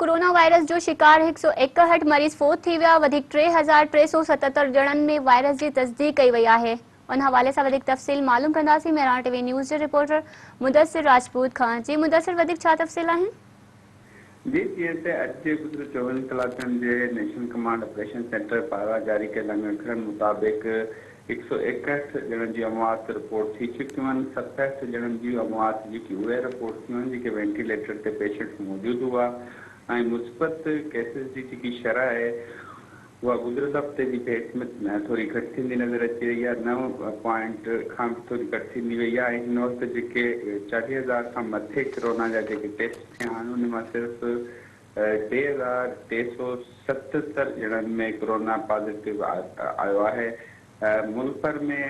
Corona virus जो शिकार 161 मरीज़ फोत थी विया। 3377 ॼणनि में वायरस जी तस्दीक कई वई आहे। उन हवाले सां तफ़सील मालूम कंदासीं मेरा टीवी न्यूज़ जे रिपोर्टर मुदस्सिर राजपूत खां। जी मुदस्सिर, छा तफ़सील आहिनि? जी जीअं त अॼु गुज़िरियल 24 कलाकनि जे नेशनल कमांड ऑपरेशन सेंटर पारां जारी कयल आंकड़नि मुताबिक़ 161 ॼणनि जी अमवात रिपोर्ट थी चुकियूं आहिनि। 67 ॼणनि जी अमवात जेकी उहे रिपोर्ट थियूं आहिनि जेके वेंटिलेटर ते पेशेंट मौजूदु हुआ ऐं मुस्बत केसिस जी जेकी शरह आहे उहा गुज़िरियल हफ़्ते जी भेट में थोरी घटि थींदी नज़र अची रही आहे। 9 पॉइंट खां बि थोरी घटि थींदी वई आहे। हिन वक़्तु जेके 40,000 खां मथे कोरोना जा जेके टेस्ट थिया आहिनि उन मां सिर्फ़ु 2,377 ॼणनि में कोरोना पॉज़िटिव आयो आहे। मुल्क भर में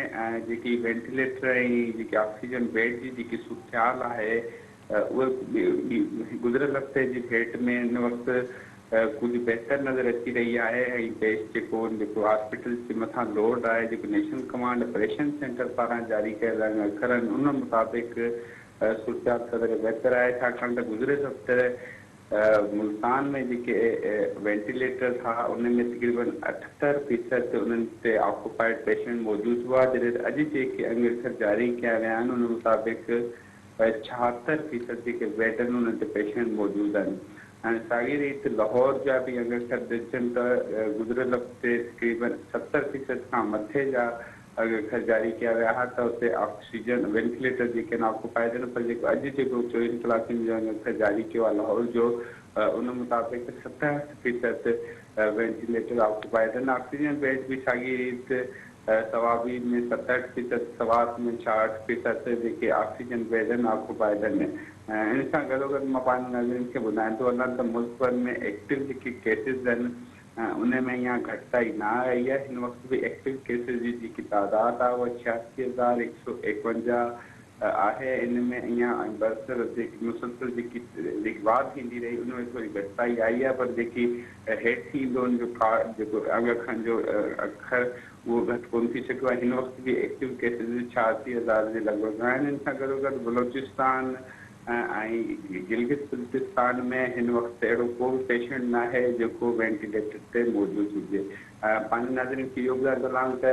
जेकी वेंटिलेटर ऐं जेकी ऑक्सीजन बेड जी जेकी सूरत आहे उहे गुज़िरियल हफ़्ते जी भेट में हिन वक़्तु कुझु बहितर नज़र अची रही आहे। ऐं देश जेको हॉस्पिटल जे मथां लोड आहे जेको नेशनल कमांड ऑपरेशन सेंटर पारां जारी कयल आंकड़नि उन मुताबिक़ सूरत क़दुरु बहितर आहे, छाकाणि त गुज़िरियल हफ़्ते मुल्तान में जेके वेंटिलेटर था उन में तक़रीबन 78% उन्हनि ते ऑक्यूपाइड पेशेंट मौजूदु हुआ, जॾहिं अॼु जेके आंकड़ा जारी कया विया आहिनि उन मुताबिक़ 76% जेके बेड आहिनि उन्हनि ते पेशेंट मौजूदु आहिनि। ऐं साॻी रीति लाहौर जा बि आंकड़ा ॾिसनि त गुज़िरियल हफ़्ते तक़रीबन 70% खां मथे जा आंकड़ा जारी कया विया हुआ त उते ऑक्सीजन वेंटिलेटर जेके आहिनि ऑक्यूपाइड आहिनि, पर जेको अॼु जेको 24 कलाकनि जो आंकड़ा जारी कयो आहे लाहौर जो उन मुताबिक़ 67% वेंटिलेटर ऑक्यूपाइड आहिनि। ऑक्सीजन बेड बि साॻी रीति सवाबी में 67%, सवात में 66% जेके ऑक्सीजन बेड आहिनि ऑक्यूपाइड आहिनि। इन सां गॾोगॾु मां पंहिंजे नाज़रीन खे ॿुधाईंदो वञा त मुल्क भर में एक्टिव जेके केसिस आहिनि उन में अञा घटिताई न आई आहे। हिन वक़्तु बि एक्टिव केसिस जी जेकी तादाद आहे उहा 86,151 आहे। इन में अञा बरसर जेकी मुसलसल जेकी देखभाल थींदी रही उन में थोरी घटिताई आई आहे, पर जेकी हेठि ईंदो उनजो जेको अखरनि जो अखर उहो घटि कोन थी सघियो आहे। हिन वक़्तु बि एक्टिव केसिस 86,000 जे लॻभॻि आहिनि। इन सां गॾोगॾु बलोचिस्तान ऐं गिलगित बल्तिस्तान में हिन वक़्तु अहिड़ो को बि पेशेंट न आहे जेको वेंटिलेटर ते मौजूदु हुजे। पंहिंजे नाज़रीन खे इहो ॿुधाए सघां त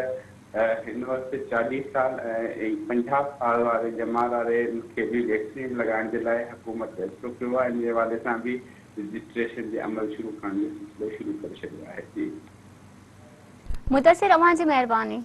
हिन वक़्तु 40 साल ऐं 50 साल वारे जमात वारे खे बि वैक्सीन लॻाइण जे लाइ हुकूमत फ़ैसिलो कयो आहे। इन जे हवाले सां बि रजिस्ट्रेशन जे अमल शुरू करण जो सिलसिलो शुरू करे छॾियो आहे। जी मुदस्सिर, अव्हां जी महिरबानी।